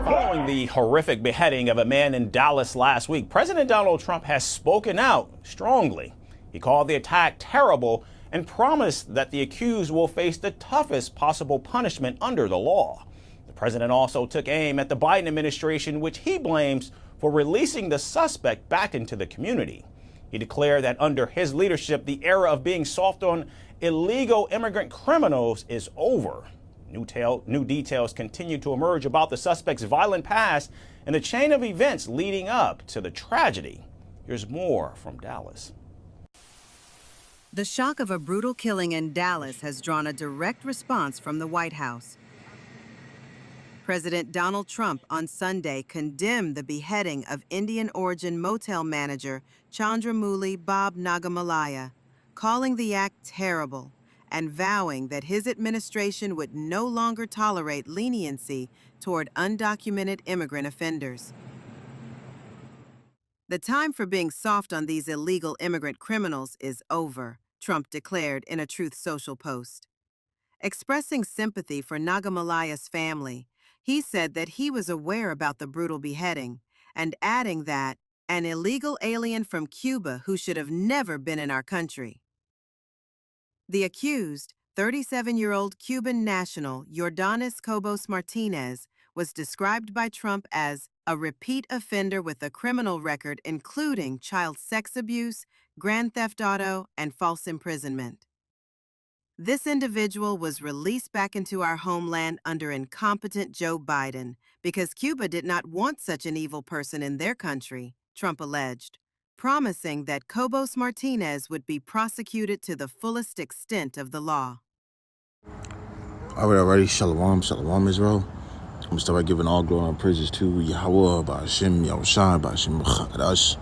Following the horrific beheading of a man in Dallas last week, President Donald Trump has spoken out strongly. He called the attack terrible and promised that the accused will face the toughest possible punishment under the law. The president also took aim at the Biden administration, which he blames for releasing the suspect back into the community. He declared that under his leadership, the era of being soft on illegal immigrant criminals is over. New details continue to emerge about the suspect's violent past and the chain of events leading up to the tragedy. Here's more from Dallas. The shock of a brutal killing in Dallas has drawn a direct response from the White House. President Donald Trump on Sunday condemned the beheading of Indian-origin motel manager Chandramouli Bob Nagamalaya, calling the act terrible and vowing that his administration would no longer tolerate leniency toward undocumented immigrant offenders. The time for being soft on these illegal immigrant criminals is over, Trump declared in a Truth Social post. Expressing sympathy for Nagamalaya's family, he said that he was aware about the brutal beheading, and adding that an illegal alien from Cuba who should have never been in our country. The accused, 37-year-old Cuban national Yordanis Cobos Martinez, was described by Trump as a repeat offender with a criminal record including child sex abuse, grand theft auto, and false imprisonment. This individual was released back into our homeland under incompetent Joe Biden because Cuba did not want such an evil person in their country, Trump alleged, promising that Cobos Martinez would be prosecuted to the fullest extent of the law. Alrighty, Shalom, Shalom, Israel. I'm going to start by giving all glory and praises to YAHAWAH, BAHASHAM, YAHAWASHI, QADASH.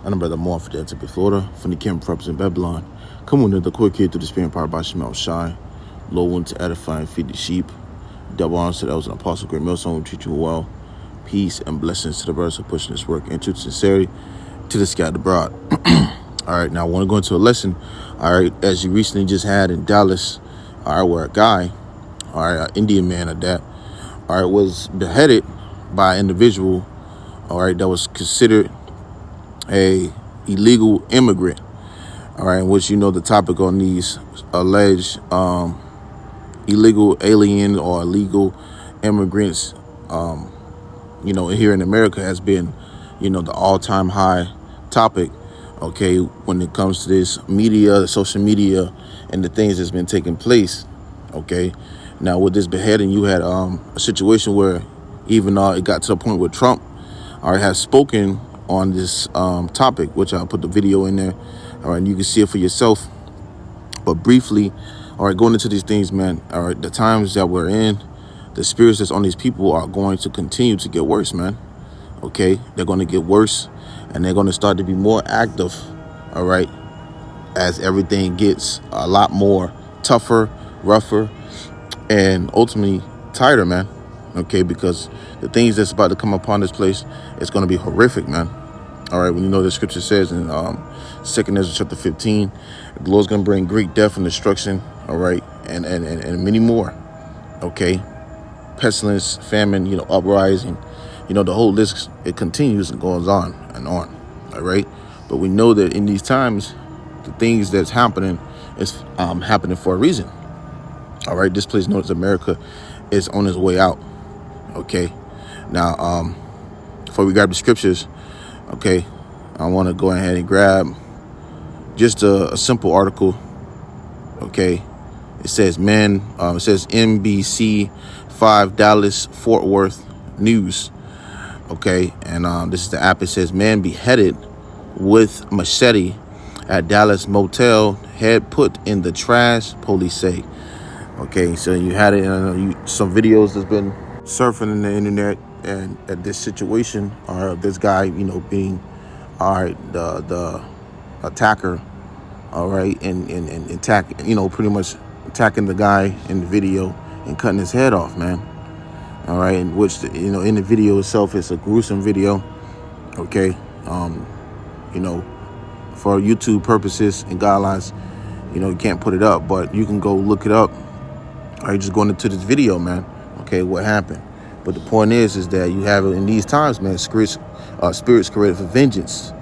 And I'm Brother Moore for Delta, Florida, from the camp representing Babylon. Come on, the quick here through the spirit power by YAHAWASHI. Lord went to edify and feed the sheep. Double honor to those an apostle, great MILLSTONE will treat you well. Peace and blessings to the brothers who are pushing this work and truth sincerity to the scattered abroad. All right, now I want to go into a lesson. All right, as you recently just had in Dallas, all right, where a guy, all right, an Indian man at that, all right, was beheaded by an individual, all right, that was considered a illegal immigrant. All right, which, you know, the topic on these alleged illegal alien or illegal immigrants, you know, here in America has been, you know, the all-time high topic, okay, when it comes to this media, the social media, and the things that's been taking place, okay. Now, with this beheading, you had a situation where even it got to the point where Trump has spoken on this topic, which I'll put the video in there, all right, and you can see it for yourself. But briefly, all right, going into these things, man, all right, the times that we're in, the spirits that's on these people are going to continue to get worse, man. Okay, they're going to get worse, and they're going to start to be more active, all right, as everything gets a lot more tougher, rougher, and ultimately tighter, man. Okay, because the things that's about to come upon this place, it's going to be horrific, man. All right, when you know the scripture says in 2 Ezra chapter 15, the Lord's going to bring great death and destruction, all right, and many more, okay, pestilence, famine, you know, uprising, you know, the whole list, it continues and goes on and on, all right? But we know that in these times, the things that's happening is happening for a reason, all right? This place known as America is on its way out, okay? Now, before we grab the scriptures, okay, I want to go ahead and grab just a simple article, okay? It says, it says NBC 5 Dallas Fort Worth News. Okay, and this is the app. It says, man beheaded with machete at Dallas motel, head put in the trash, police say. Okay, so you had it, some videos that's been surfing in the internet and at this situation, or this guy, you know, being, all right, the attacker, all right, and attack, you know, pretty much attacking the guy in the video and cutting his head off, man. All right, in which, you know, in the video itself, it's a gruesome video, okay. You know, for YouTube purposes and guidelines, you know, you can't put it up, but you can go look it up. All right, just going into this video, man. Okay, what happened? But the point is that you have it in these times, man. Spirits created for vengeance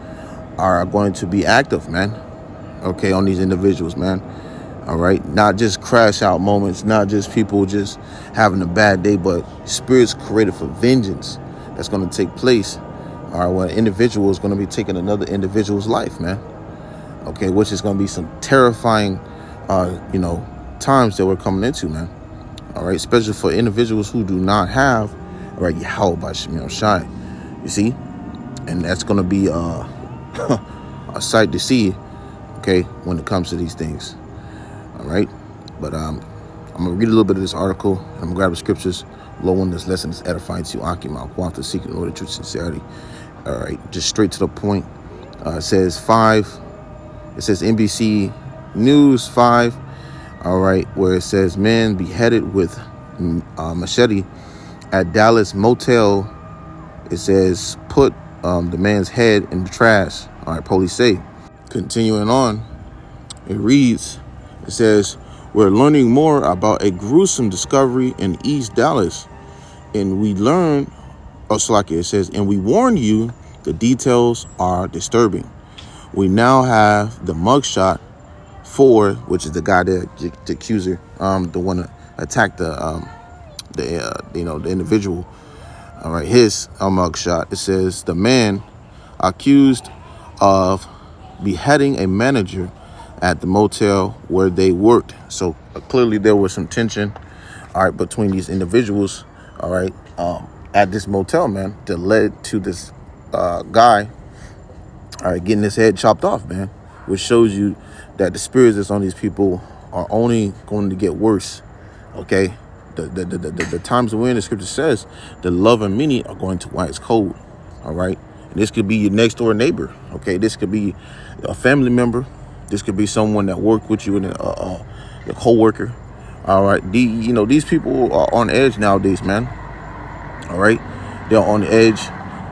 are going to be active, man. Okay, on these individuals, man. All right, not just crash out moments, not just people just having a bad day, but spirits created for vengeance that's going to take place. All right, where an individual is going to be taking another individual's life, man. Okay, which is going to be some terrifying, you know, times that we're coming into, man. All right, especially for individuals who do not have, all right, YAHAWASHI, you see, and that's going to be a sight to see, okay, when it comes to these things. All right, but I'm gonna read a little bit of this article. I'm gonna grab the scriptures. Lord, when this lesson is edifying to you, Akima, quanta seeking Lord, the truth, sincerity. All right, just straight to the point. It says 5. It says NBC News 5. All right, where it says man beheaded with machete at Dallas motel. It says put the man's head in the trash. All right, police say. Continuing on, it reads. It says, we're learning more about a gruesome discovery in East Dallas. And we learn, it says, and we warn you, the details are disturbing. We now have the mugshot for, which is the guy that the accuser, the one that attacked you know, the individual. All right, his mugshot. It says the man accused of beheading a manager at the motel where they worked. So clearly there was some tension, all right, between these individuals, all right, at this motel, man, that led to this guy, all right, getting his head chopped off, man, which shows you that the spirits that's on these people are only going to get worse, okay? The times we're in, the scripture says the love and many are going to wax cold, all right? And this could be your next door neighbor, okay? This could be a family member. This could be someone that worked with you and a co-worker. All right. You know, these people are on edge nowadays, man. All right. They're on the edge.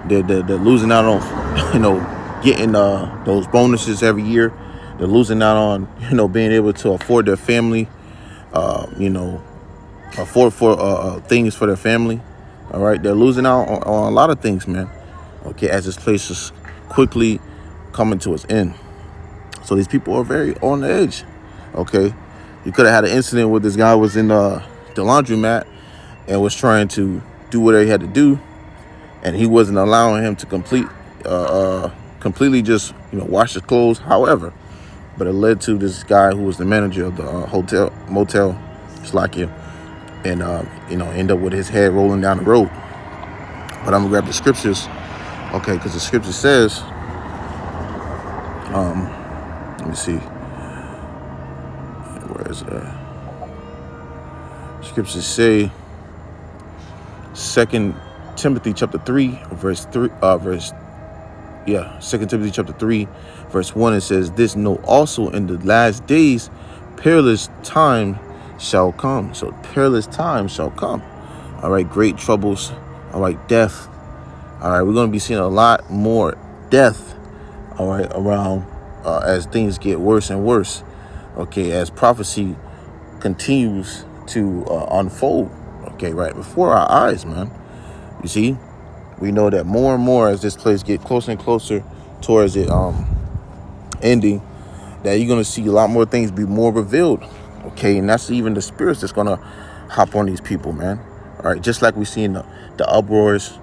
They're losing out on, you know, getting those bonuses every year. They're losing out on, you know, being able to afford their family, you know, afford for things for their family. All right. They're losing out on a lot of things, man. Okay. As this place is quickly coming to its end. So these people are very on the edge, okay? You could have had an incident where this guy was in the laundromat and was trying to do whatever he had to do, and he wasn't allowing him to completely just, you know, wash his clothes, however. But it led to this guy who was the manager of the motel, Slakia, and, you know, end up with his head rolling down the road. But I'm gonna grab the scriptures, okay, because the scripture says, let me see. Where is scriptures say 2 Timothy chapter 3 verse 3 2 Timothy chapter 3 verse 1, it says, this know also in the last days perilous time shall come. So perilous time shall come. All right, great troubles. All right, death. All right, we're going to be seeing a lot more death, all right, around as things get worse and worse, okay, as prophecy continues to unfold, okay, right before our eyes, man. You see, we know that more and more as this place get closer and closer towards it ending, that you're going to see a lot more things be more revealed, okay, and that's even the spirits that's going to hop on these people, man. All right, just like we see in the uproars,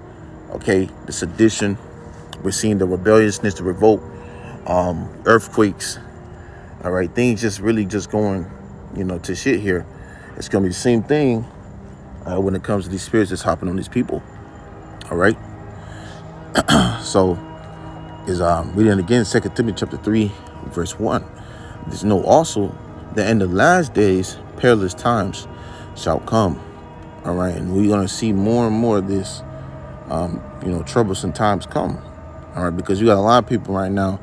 okay, the sedition, we're seeing the rebelliousness, the revolt, earthquakes, all right, things just really just going, you know, to shit here. It's gonna be the same thing when it comes to these spirits that's hopping on these people. All right. So is reading again 2 Timothy chapter 3 verse 1. There's know also that in the last days perilous times shall come. All right, and we're gonna see more and more of this, troublesome times come. All right, because you got a lot of people right now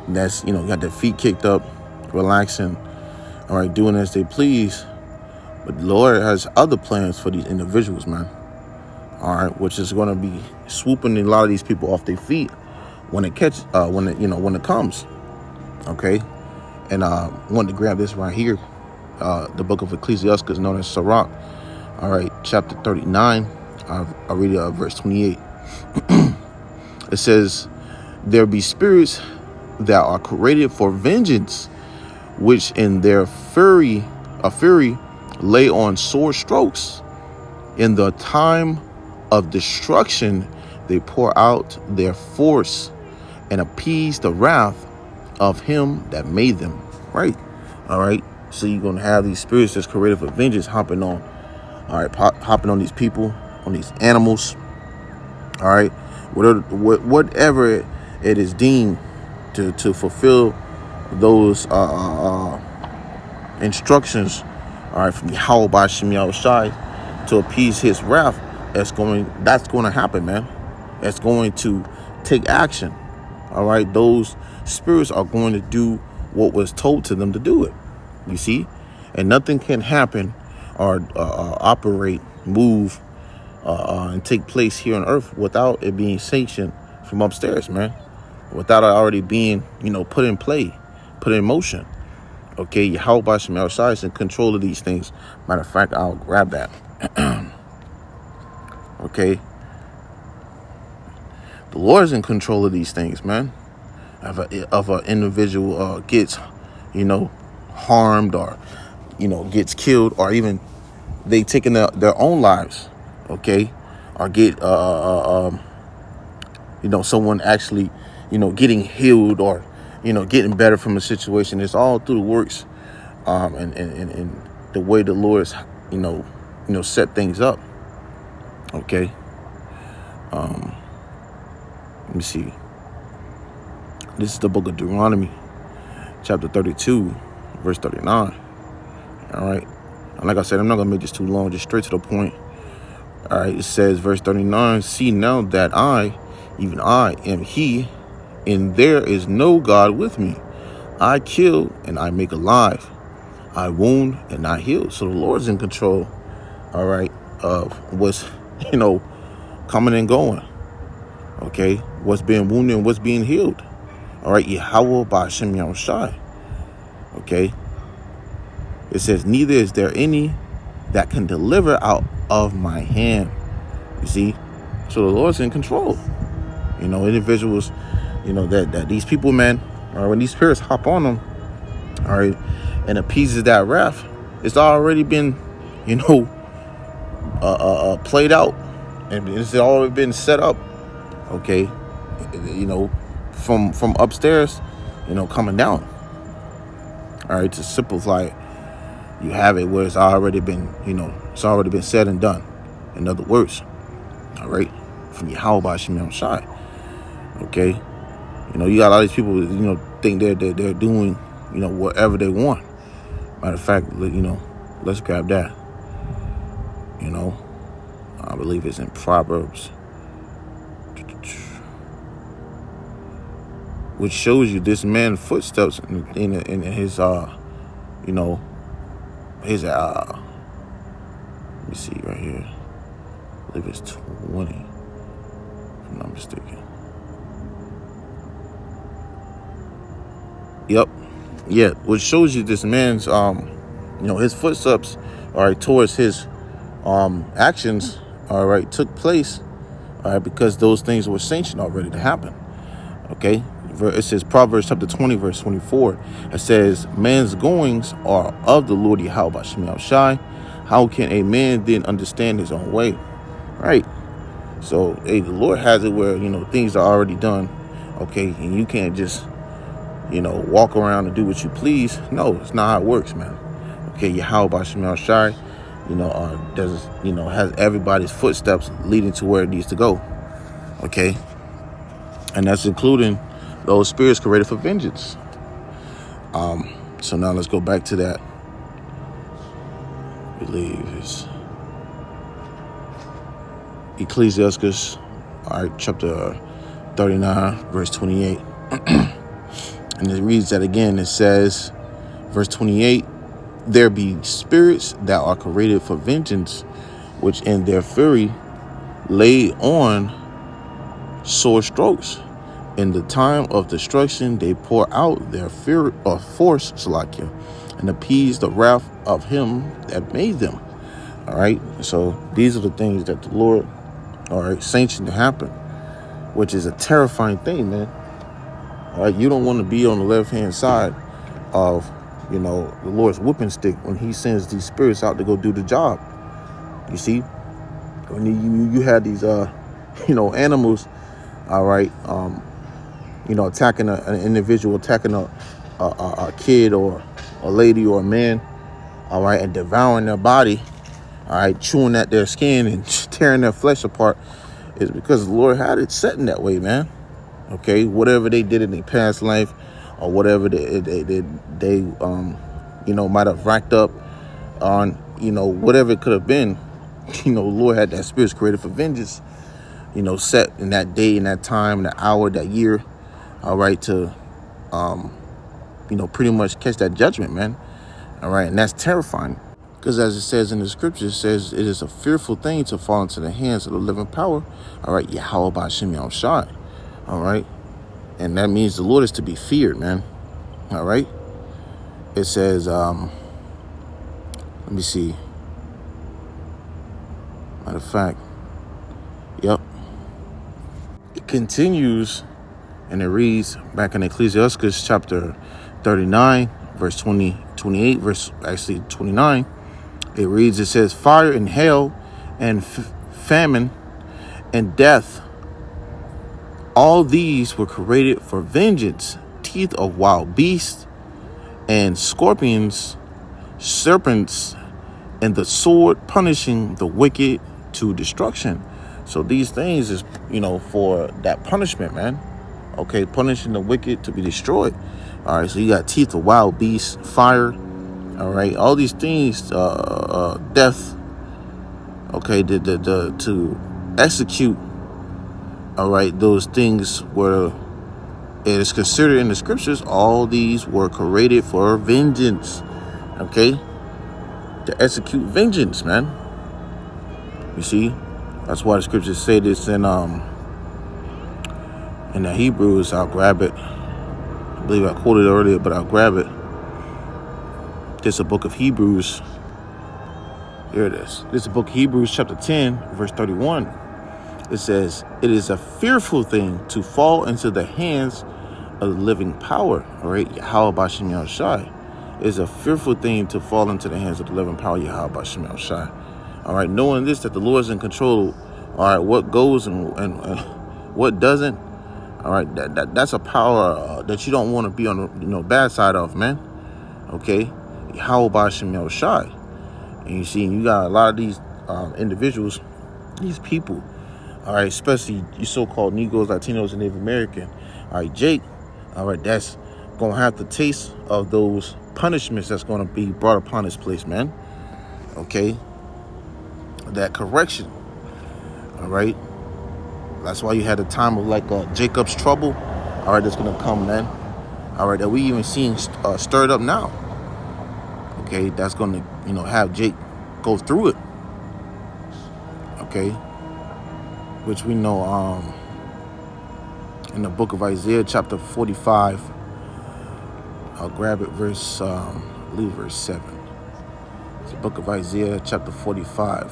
that's, got their feet kicked up, relaxing, all right, doing as they please. But the Lord has other plans for these individuals, man. All right, which is going to be swooping a lot of these people off their feet when it when it comes. Okay, and I wanted to grab this right here, the book of Ecclesiastes, known as Sirach. All right, chapter 39. I'll read verse 28. It says, "There be spirits that are created for vengeance, which in their fury lay on sore strokes. In the time of destruction, they pour out their force and appease the wrath of him that made them." Right. All right. So you're going to have these spirits that's created for vengeance hopping on. All right. Hopping on these people, on these animals. All right. Whatever it is deemed to fulfill those instructions. All right. From YAHAWASHI to appease his wrath. That's going to happen, man. That's going to take action. All right, those spirits are going to do what was told to them to do it. You see, and nothing can happen or operate, move, and take place here on earth without it being sanctioned from upstairs, man. Without it already being, put in play, put in motion. Okay, YAHAWASHI is in control of these things. Matter of fact, I'll grab that. Okay, the Lord is in control of these things, man. If an individual gets, harmed or, gets killed, or even they taking their own lives, okay, or get, someone actually, getting healed or, getting better from a situation. It's all through the works, and the way the Lord's, set things up. Okay. Let me see. This is the book of Deuteronomy, chapter 32, verse 39. All right. And like I said, I'm not going to make this too long, just straight to the point. All right. It says, verse 39, "See now that I, even I, am he, and there is no God with me. I kill and I make alive. I wound and not heal." So the Lord's in control, all right, of what's, coming and going. Okay, what's being wounded and what's being healed. All right, YAHAWASHI. Okay, it says, "Neither is there any that can deliver out of my hand." You see, so the Lord's in control. Individuals, that these people, man, or when these spirits hop on them, all right, and appeases that wrath, it's already been, played out, and it's already been set up. Okay, from upstairs, coming down. All right, to simplify it, you have it where it's already been, it's already been said and done. In other words, all right, from YAHAWASHI. Okay, you got a lot of these people, think they're doing, whatever they want. Matter of fact, let's grab that. I believe it's in Proverbs, which shows you this man's footsteps in his, his, let me see right here. I believe it's 20, if I'm not mistaken. Yep. Yeah, which shows you this man's, his footsteps, all right, towards his, actions, all right, took place, all right, because those things were sanctioned already to happen. Okay. It says Proverbs chapter 20, verse 24. It says, "Man's goings are of the Lord YAHAWASHI. How can a man then understand his own way?" Right. So, hey, the Lord has it where, things are already done. Okay. And you can't just, walk around and do what you please. No, it's not how it works, man. Okay. YAHAWASHI, does, has everybody's footsteps leading to where it needs to go. Okay. And that's including those spirits created for vengeance. So now let's go back to that. I believe it's Ecclesiastes, all right, chapter 39, verse 28. And it reads that again. It says, verse 28, there be spirits that are created for vengeance, which in their fury lay on sore strokes. In the time of destruction, they pour out their fury or force, Salakia, and appease the wrath of him that made them. All right. So these are the things that the Lord, all right, sanctioned to happen, which is a terrifying thing, man. All right. You don't want to be on the left-hand side of, the Lord's whipping stick when he sends these spirits out to go do the job. You see, when you had these, animals, all right, attacking an individual, attacking a kid or a lady or a man, all right, and devouring their body, all right, chewing at their skin and tearing their flesh apart, is because the Lord had it set in that way, man. Okay, whatever they did in their past life, or whatever they might have racked up on, whatever it could have been, the Lord had that spirit created for vengeance, set in that day, in that time, that hour, that year, all right, to, pretty much catch that judgment, man. All right, and that's terrifying. Because as it says in the scripture, it says it is a fearful thing to fall into the hands of the living power. All right, YAHAWAH BAHASHAM YAHAWASHI. All right. And that means the Lord is to be feared, man. All right. It says, let me see. Matter of fact, yep. It continues and it reads back in Ecclesiastes chapter 39, verse 28, verse 29. It reads, it says, fire and hail and famine and death, all these were created for vengeance, teeth of wild beasts and scorpions, serpents, and the sword punishing the wicked to destruction. So these things is, for that punishment, man. Okay, punishing the wicked to be destroyed. All right, so you got teeth of wild beasts, fire. All right, all these things, death. Okay, to execute. All right, those things were, it is considered in the scriptures, all these were created for vengeance. Okay, to execute vengeance, man. You see, that's why the scriptures say this in the Hebrews. I'll grab it. I believe I quoted it earlier, but I'll grab it. This is a book of Hebrews. Here it is. This is the book of Hebrews, chapter 10, verse 31. It says, it is a fearful thing to fall into the hands of the living power. All right, YAHAWAH BAHASHAM YAHAWASHI. It is a fearful thing to fall into the hands of the living power, YAHAWAH BAHASHAM YAHAWASHI. All right, knowing this, that the Lord is in control. All right, what goes and what doesn't. All right, that's a power that you don't want to be on the bad side of, man. Okay, YAHAWAH BAHASHAM YAHAWASHI. And you see, you got a lot of these individuals, these people, all right, especially you so-called Negroes, Latinos, and Native American. All right, Jake, all right, that's going to have to taste of those punishments that's going to be brought upon this place, man. Okay, that correction, all right. That's why you had a time of like Jacob's trouble, all right, that's going to come, man. All right, that we even seeing stirred up now. Okay, that's going to, have Jake go through it. Okay, which we know in the book of Isaiah, chapter 45. I'll grab it, verse, I believe verse 7. It's the book of Isaiah, chapter 45,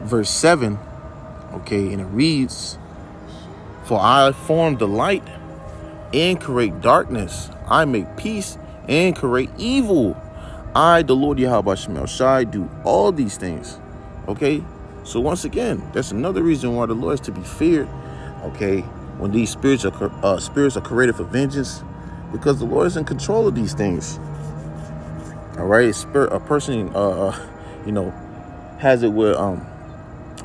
verse 7. Okay, and it reads, for I form the light and create darkness. I make peace and create evil. I, the Lord YAHAWAH BAHASHAM YAHAWASHI, do all these things. Okay, so once again, that's another reason why the Lord is to be feared. Okay, when these spirits are created for vengeance, because the Lord is in control of these things. All right, a person, has it where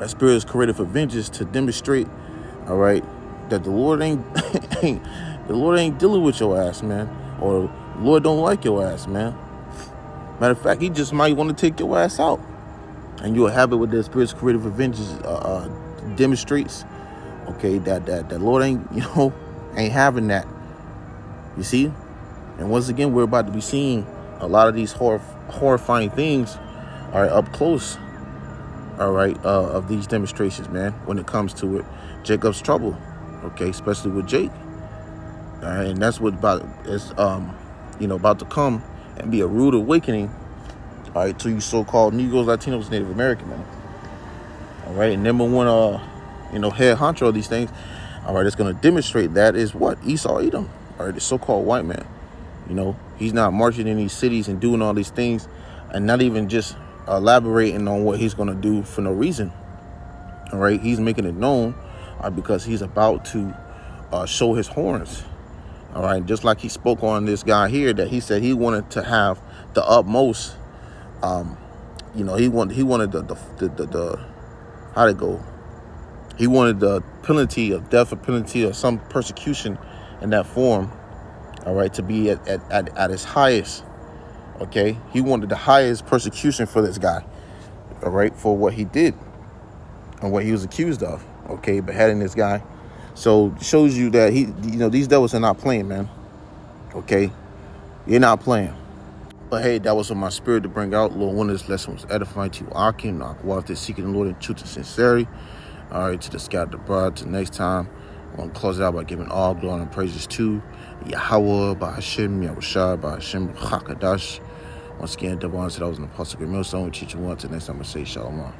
a spirit is created for vengeance to demonstrate, all right, that the Lord ain't dealing with your ass, man, or the Lord don't like your ass, man. Matter of fact, he just might want to take your ass out. And you'll have it with the spirits created for vengeance demonstrates, okay, that Lord ain't, ain't having that. You see? And once again, we're about to be seeing a lot of these horrifying things, all right, up close, all right, of these demonstrations, man, when it comes to it. Jacob's trouble, okay, especially with Jake. All right, and that's what is about to come and be a rude awakening, all right, to you so-called Negroes, Latinos, Native American, man. All right, and number one, head honcho of these things, all right, it's going to demonstrate that is what? Esau Edom, all right, the so-called white man. He's not marching in these cities and doing all these things and not even just elaborating on what he's going to do for no reason. All right, he's making it known because he's about to show his horns. All right, just like he spoke on this guy here, that he said he wanted to have the utmost. He wanted the how'd it go? He wanted the penalty of death or penalty of some persecution in that form. All right, to be at his highest. Okay, he wanted the highest persecution for this guy. All right, for what he did and what he was accused of. Okay, beheading this guy. So it shows you that these devils are not playing, man. Okay, you're not playing. But hey, that was on my spirit to bring out. Lord, one of this lesson was edifying to you, Akim. YAHAWAH, they're seeking the Lord in truth and sincerity. All right, to the scattered abroad. Till next time, I want to close it out by giving all glory and praises to YAHAWAH, BAHASHAM, YAHAWASHI, BAHASHAM, QADASH. Once again, double honor to those in the Apostle MILLSTONE. We teach you one. Till next time, I say shalom.